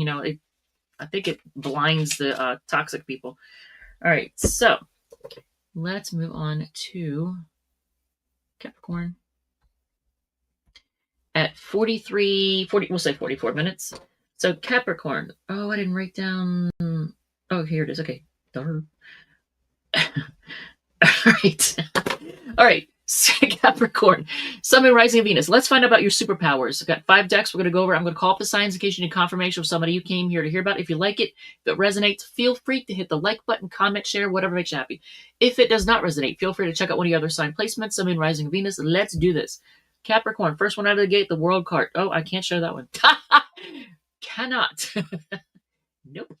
I think it blinds the toxic people. All right, so let's move on to Capricorn. At 40, we'll say 44 minutes. So Capricorn. Oh, I didn't write down. Oh, here it is. Okay. All right. Capricorn. Sun, Moon, Rising, Venus. Let's find out about your superpowers. I've got 5 decks we're going to go over. I'm going to call up the signs in case you need confirmation of somebody you came here to hear about. If you like it, if it resonates, feel free to hit the like button, comment, share, whatever makes you happy. If it does not resonate, feel free to check out one of your other sign placements. Sun, Moon, Rising, Venus. Let's do this. Capricorn, first one out of the gate, the World card. Oh, I can't show that one. Cannot. Nope.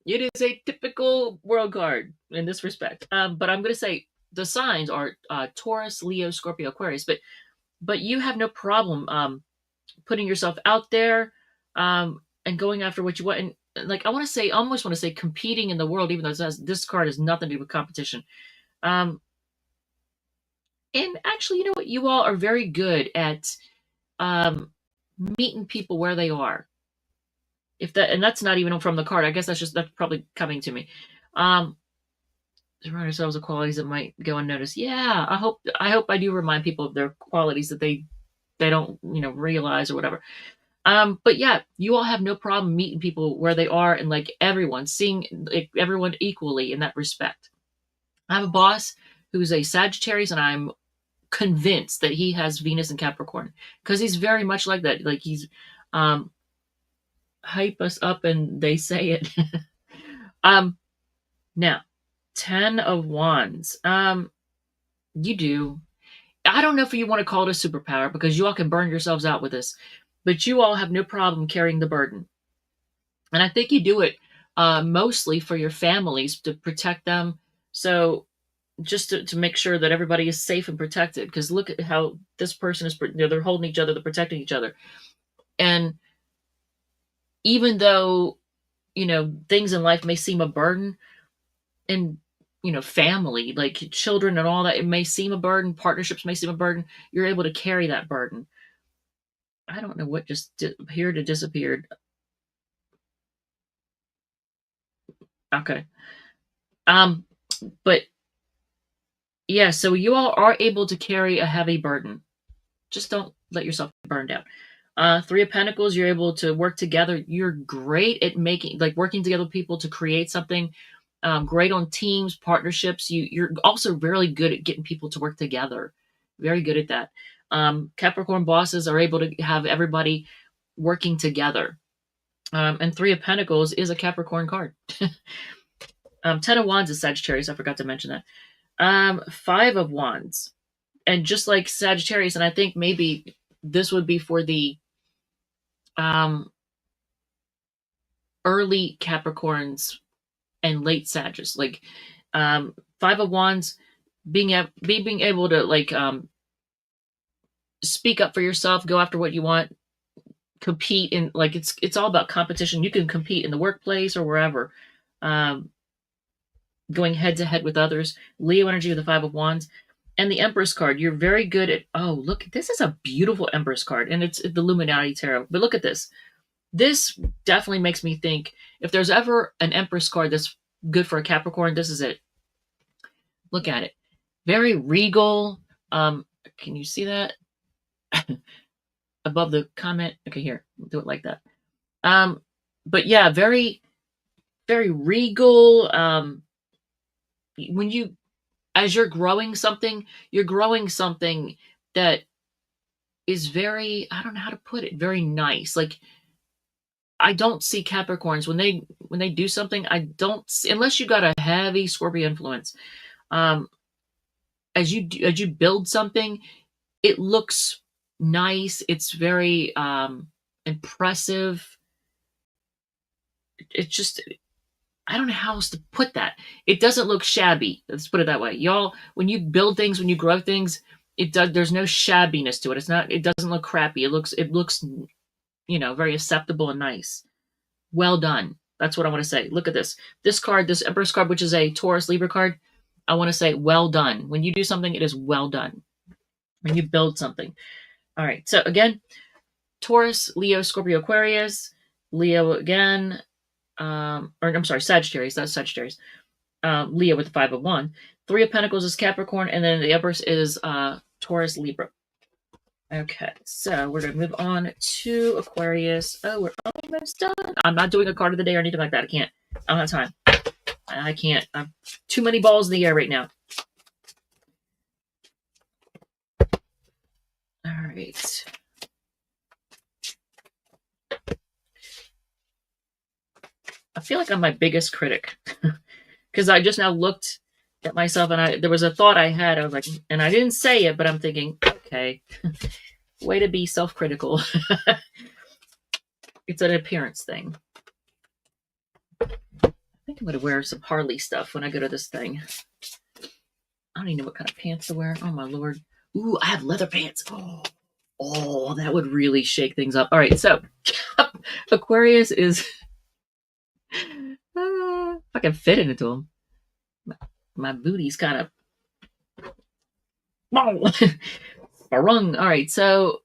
It is a typical World card in this respect. But I'm going to say the signs are Taurus, Leo, Scorpio, Aquarius. But you have no problem putting yourself out there and going after what you want. And like, I almost want to say competing in the world, even though this card has nothing to do with competition. And actually, you know what? You all are very good at um, meeting people where they are. If that, and that's not even from the card. I guess that's probably coming to me. Um, Remind ourselves of qualities that might go unnoticed. Yeah, I hope I do remind people of their qualities that they don't realize or whatever. But yeah, you all have no problem meeting people where they are and like everyone, seeing like, everyone equally in that respect. I have a boss who's a Sagittarius, and I'm convinced that he has Venus and Capricorn because he's very much like that. Like he's um hype us up and they say it. um Now, 10 of Wands. You do. I don't know if you want to call it a superpower because you all can burn yourselves out with this, but you all have no problem carrying the burden. And I think you do it mostly for your families to protect them. So just to make sure that everybody is safe and protected. Because look at how this person is, they're holding each other, they're protecting each other. And even though, things in life may seem a burden, and, family, like children and all that, it may seem a burden, partnerships may seem a burden, you're able to carry that burden. I don't know what just appeared and disappeared. Okay. Um, but yeah, so you all are able to carry a heavy burden. Just don't let yourself get burned out. Three of Pentacles, you're able to work together. You're great at working together with people to create something. Great on teams, partnerships. You're also really good at getting people to work together. Very good at that. Capricorn bosses are able to have everybody working together. And Three of Pentacles is a Capricorn card. 10 of Wands is Sagittarius. I forgot to mention that. Five of Wands. And just like Sagittarius, and I think maybe this would be for the um, early Capricorns and late Sagittarius. Like Five of Wands, being able to speak up for yourself, go after what you want, compete in, like, it's all about competition. You can compete in the workplace or wherever. Going head to head with others. Leo energy with the Five of Wands. And the Empress card, you're very good at, oh, look, this is a beautiful Empress card, and it's the Illuminati Tarot. But look at this. This definitely makes me think if there's ever an Empress card that's good for a Capricorn, this is it. Look at it. Very regal. Can you see that? Above the comment? Okay, here. We'll do it like that. But yeah, very, very regal. When you, as you're growing something that is very, I don't know how to put it, very nice. Like, I don't see Capricorns when they do something. I don't see, unless you got a heavy Scorpio influence. As you build something, it looks nice. It's very impressive. It just, I don't know how else to put that. It doesn't look shabby. Let's put it that way. Y'all, when you build things, when you grow things, there's no shabbiness to it. It doesn't look crappy. It looks very acceptable and nice. Well done. That's what I want to say. Look at this. This card, this Empress card, which is a Taurus Libra card, I want to say well done. When you do something, it is well done. When you build something. All right. So again, Taurus, Leo, Scorpio, Aquarius, Leo again, or I'm sorry, Sagittarius. That's Sagittarius. Leo with the Five of Wands. Three of Pentacles is Capricorn, and then the Empress is Taurus, Libra. Okay, so we're going to move on to Aquarius. Oh, we're almost done. I'm not doing a card of the day or anything like that. I can't. I don't have time. I can't. I'm too many balls in the air right now. All right. I feel like I'm my biggest critic because I just now looked at myself and there was a thought I had. I was like, and I didn't say it, but I'm thinking, okay, way to be self-critical. It's an appearance thing. I think I'm going to wear some Harley stuff when I go to this thing. I don't even know what kind of pants to wear. Oh, my Lord. Ooh, I have leather pants. Oh, that would really shake things up. All right, so Aquarius is... if I can fit into them. My booty's kind of... Barung. All right, so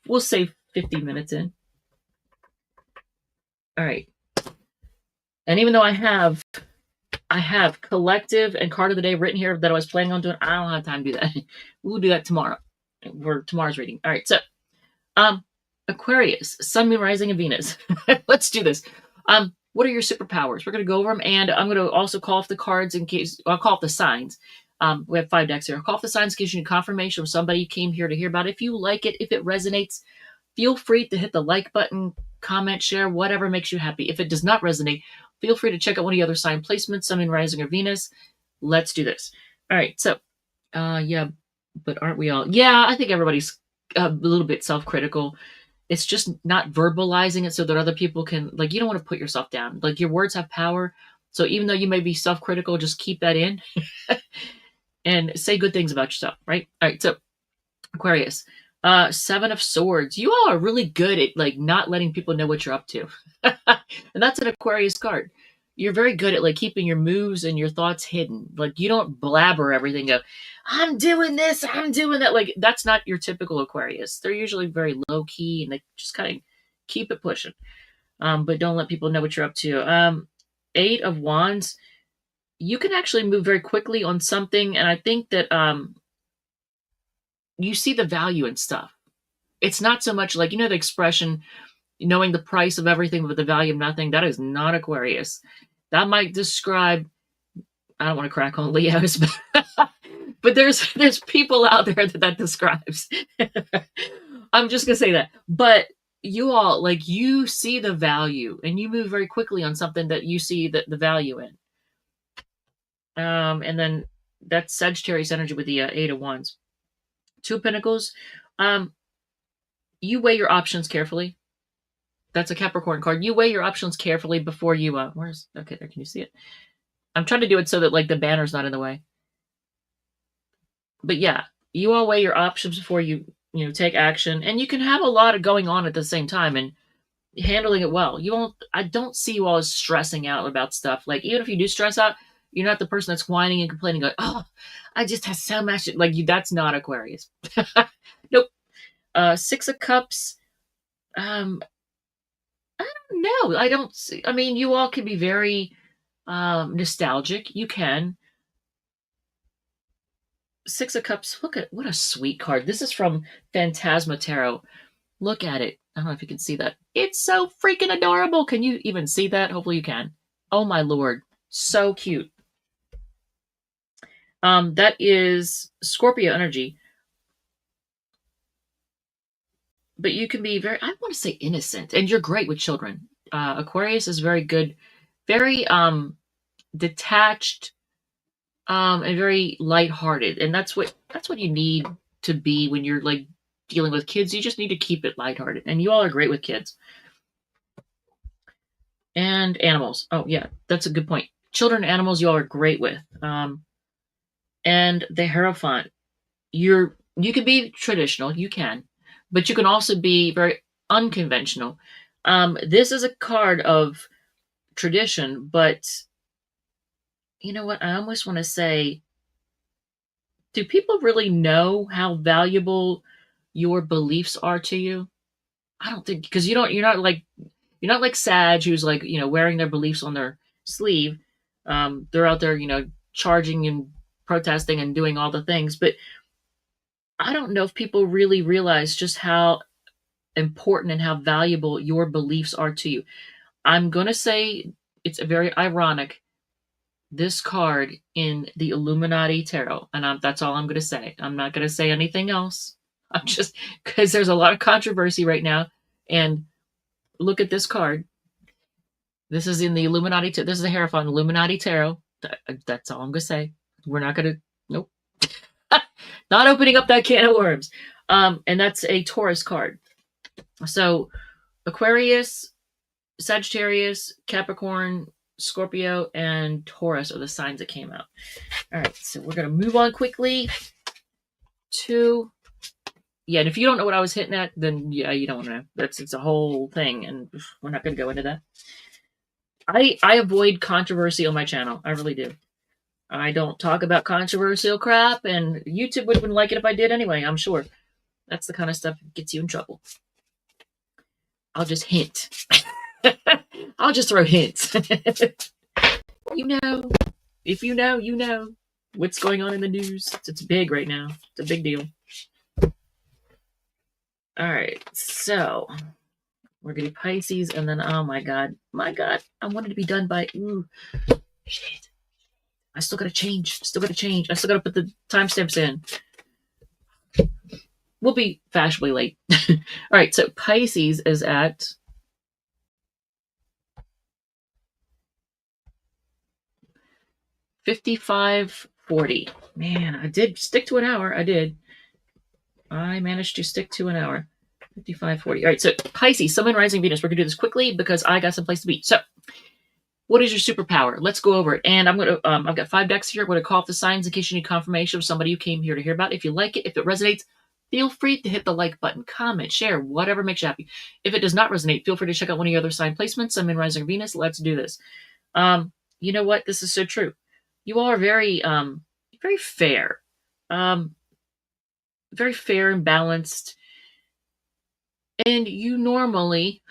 we'll say 50 minutes in. All right. And even though I have collective and card of the day written here that I was planning on doing, I don't have time to do that. We'll do that tomorrow for tomorrow's reading. All right, so Aquarius, Sun, Moon, Rising, and Venus. Let's do this. What are your superpowers? We're going to go over them, and I'm going to also call off the cards in case I'll call off the signs. We have 5 decks here. I'll call off the signs, gives you confirmation of somebody came here to hear about it. If you like it, if it resonates, feel free to hit the like button, comment, share, whatever makes you happy. If it does not resonate, feel free to check out one of the other sign placements, Sun, Moon, Rising, or Venus. Let's do this. All right, so, yeah, but aren't we all? Yeah, I think everybody's a little bit self-critical. It's just not verbalizing it so that other people can, like, you don't want to put yourself down. Like, your words have power. So even though you may be self-critical, just keep that in and say good things about yourself, right? All right, so Aquarius, 7 of Swords. You all are really good at, like, not letting people know what you're up to. And that's an Aquarius card. You're very good at, like, keeping your moves and your thoughts hidden. Like, you don't blabber everything up. I'm doing this, I'm doing that. Like, that's not your typical Aquarius. They're usually very low key and they just kind of keep it pushing. But don't let people know what you're up to. 8 of Wands. You can actually move very quickly on something, and I think that you see the value in stuff. It's not so much like, the expression, knowing the price of everything but the value of nothing. That is not Aquarius. That might describe, I don't want to crack on Leos, but there's people out there that describes. I'm just going to say that. But you all, like, you see the value and you move very quickly on something that you see the value in. And then that's Sagittarius energy with the 8 of Wands. 2 of Pentacles. You weigh your options carefully. That's a Capricorn card. You weigh your options carefully before you, okay, there, can you see it? I'm trying to do it so that, like, the banner's not in the way. But yeah, you all weigh your options before you take action, and you can have a lot of going on at the same time and handling it well. I don't see you all as stressing out about stuff. Like, even if you do stress out, you're not the person that's whining and complaining, going, oh, I just have so much. Like, that's not Aquarius. Nope. 6 of Cups. I don't know. I don't see. I mean, you all can be very nostalgic. You can. 6 of Cups. Look at what a sweet card. This is from Phantasma Tarot. Look at it. I don't know if you can see that. It's so freaking adorable. Can you even see that? Hopefully you can. Oh my Lord. So cute. That is Scorpio energy. But you can be very, I want to say innocent, and you're great with children. Aquarius is very good, very detached, and very lighthearted. And that's what you need to be when you're, like, dealing with kids. You just need to keep it lighthearted. And you all are great with kids. And animals. Oh yeah, that's a good point. Children and animals you all are great with. And the Hierophant. You can be traditional, you can, but you can also be very unconventional. This is a card of tradition, but you know what? I almost want to say, do people really know how valuable your beliefs are to you? I don't think, because you're not like Sag, who's, like, wearing their beliefs on their sleeve. They're out there, charging and protesting and doing all the things, but I don't know if people really realize just how important and how valuable your beliefs are to you. I'm going to say it's very ironic, this card in the Illuminati Tarot, and that's all I'm going to say. I'm not going to say anything else. I'm just, because there's a lot of controversy right now, and look at this card. This is in the Illuminati. This is the Hierophant Illuminati Tarot. That's all I'm going to say. We're not going to, nope. Not opening up that can of worms. And that's a Taurus card. So Aquarius, Sagittarius, Capricorn, Scorpio, and Taurus are the signs that came out. All right, so we're going to move on quickly to, yeah, and if you don't know what I was hitting at, then yeah, you don't want to know. It's a whole thing, and we're not going to go into that. I avoid controversy on my channel. I really do. I don't talk about controversial crap, and YouTube wouldn't like it if I did anyway, I'm sure. That's the kind of stuff that gets you in trouble. I'll just hint. I'll just throw hints. You know. If you know, you know what's going on in the news. It's big right now. It's a big deal. All right, so we're gonna do Pisces, and then oh my god, I wanted to be done by shit. I still gotta change. I still gotta put the timestamps in. We'll be fashionably late. All right, so Pisces is at 55:40. Man, I did stick to an hour. I managed to stick to an hour. 55:40. All right, so Pisces, Sun, Moon, Rising, Venus. We're going to do this quickly because I got someplace to be. So, what is your superpower? Let's go over it. And I'm going to, I've got 5 decks here. I'm going to call off the signs in case you need confirmation of somebody you came here to hear about. If you like it, if it resonates, feel free to hit the like button, comment, share, whatever makes you happy. If it does not resonate, feel free to check out one of your other sign placements. Sun, Moon, Rising, Venus. Let's do this. You know what? This is so true. You all are very, very fair. Very fair and balanced. And you normally,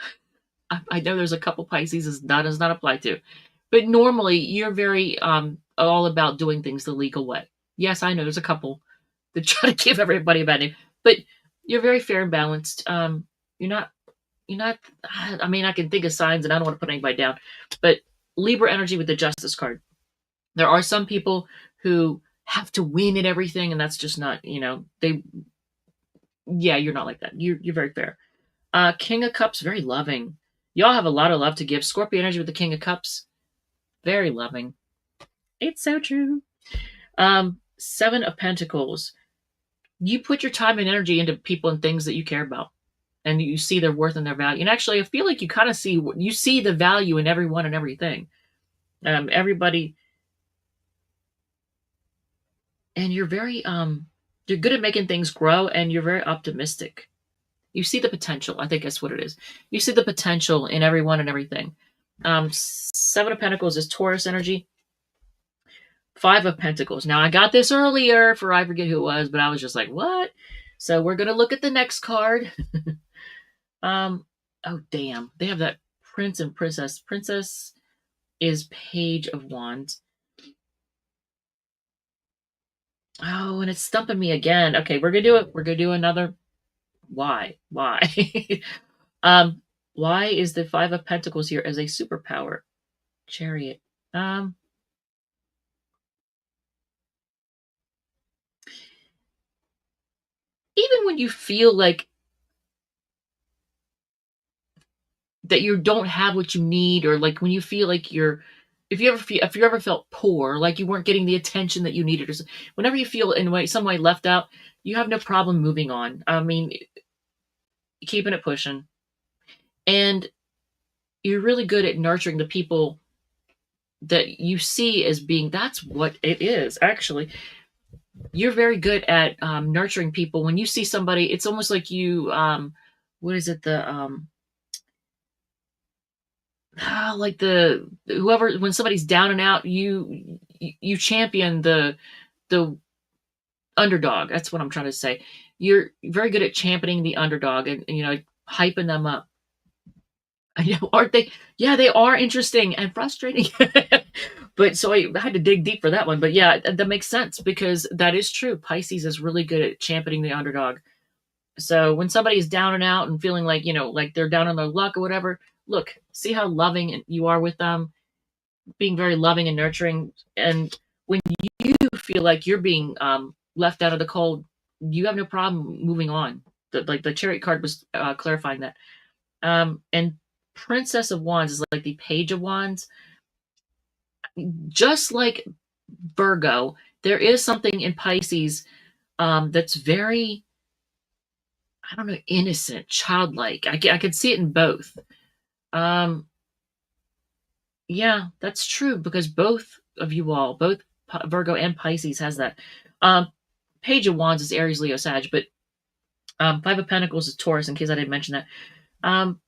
I know there's a couple Pisces does not apply to, but normally you're very all about doing things the legal way. Yes, I know there's a couple that try to give everybody a bad name, but you're very fair and balanced. You're not. I mean, I can think of signs, and I don't want to put anybody down, but Libra energy with the Justice card. There are some people who have to win at everything, and that's just not. You're not like that. You're very fair. King of Cups, very loving. Y'all have a lot of love to give. Scorpio energy with the King of Cups, very loving. It's so true. 7 of Pentacles. You put your time and energy into people and things that you care about, and you see their worth and their value. And actually, I feel like you kind of see the value in everyone and everything. Everybody, and you're very you're good at making things grow, and you're very optimistic. You see the potential. I think that's what it is. You see the potential in everyone and everything. 7 of Pentacles is Taurus energy. 5 of Pentacles. Now, I got this earlier for I forget who it was, but I was just like, what? So we're going to look at the next card. Oh, damn. They have that Prince and Princess. Princess is Page of Wands. Oh, and it's stumping me again. Okay, we're going to do it. We're going to do another. Why? Why is the 5 of Pentacles here as a superpower? Chariot. Even when you feel like that you don't have what you need, or like when you feel like if you ever felt poor, like you weren't getting the attention that you needed, or whenever you feel in some way left out, you have no problem moving on. I mean, keeping it pushing. And you're really good at nurturing the people that you see as being, that's what it is, actually. You're very good at nurturing people. When you see somebody, it's almost like you, what is it? Like whoever, when somebody's down and out, you champion the underdog. That's what I'm trying to say. You're very good at championing the underdog and hyping them up. I know, aren't they? Yeah, they are interesting and frustrating. But so I had to dig deep for that one. But yeah, that makes sense because that is true. Pisces is really good at championing the underdog. So when somebody's down and out and feeling like, like they're down on their luck or whatever, look, see how loving you are with them, being very loving and nurturing. And when you feel like you're being left out of the cold, you have no problem moving on. The Chariot card was clarifying that. And Princess of Wands is like the Page of Wands. Just like Virgo, there is something in Pisces that's very, I don't know, innocent, childlike. I could see it in both. Yeah, that's true because both of you all, both Virgo and Pisces has that. Page of Wands is Aries, Leo, Sag, but 5 of Pentacles is Taurus, in case I didn't mention that.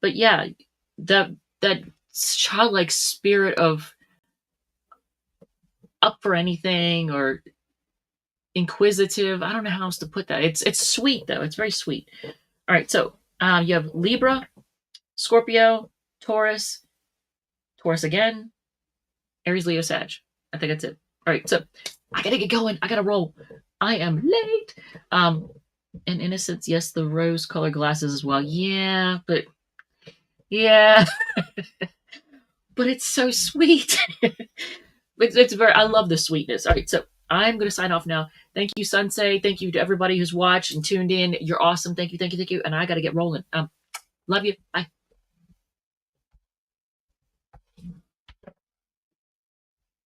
But yeah, that childlike spirit of up for anything or inquisitive. I don't know how else to put that. It's sweet though. It's very sweet. All right, so you have Libra, Scorpio, Taurus, Taurus again, Aries, Leo, Sag. I think that's it. All right, so I gotta get going. I gotta roll. I am late. And Innocence, yes, the rose-colored glasses as well. Yeah, but but it's so sweet. It's very. I love the sweetness. All right, so I'm gonna sign off now. Thank you, Sensei. Thank you to everybody who's watched and tuned in. You're awesome. Thank you, thank you, thank you. And I gotta get rolling. Love you. Bye.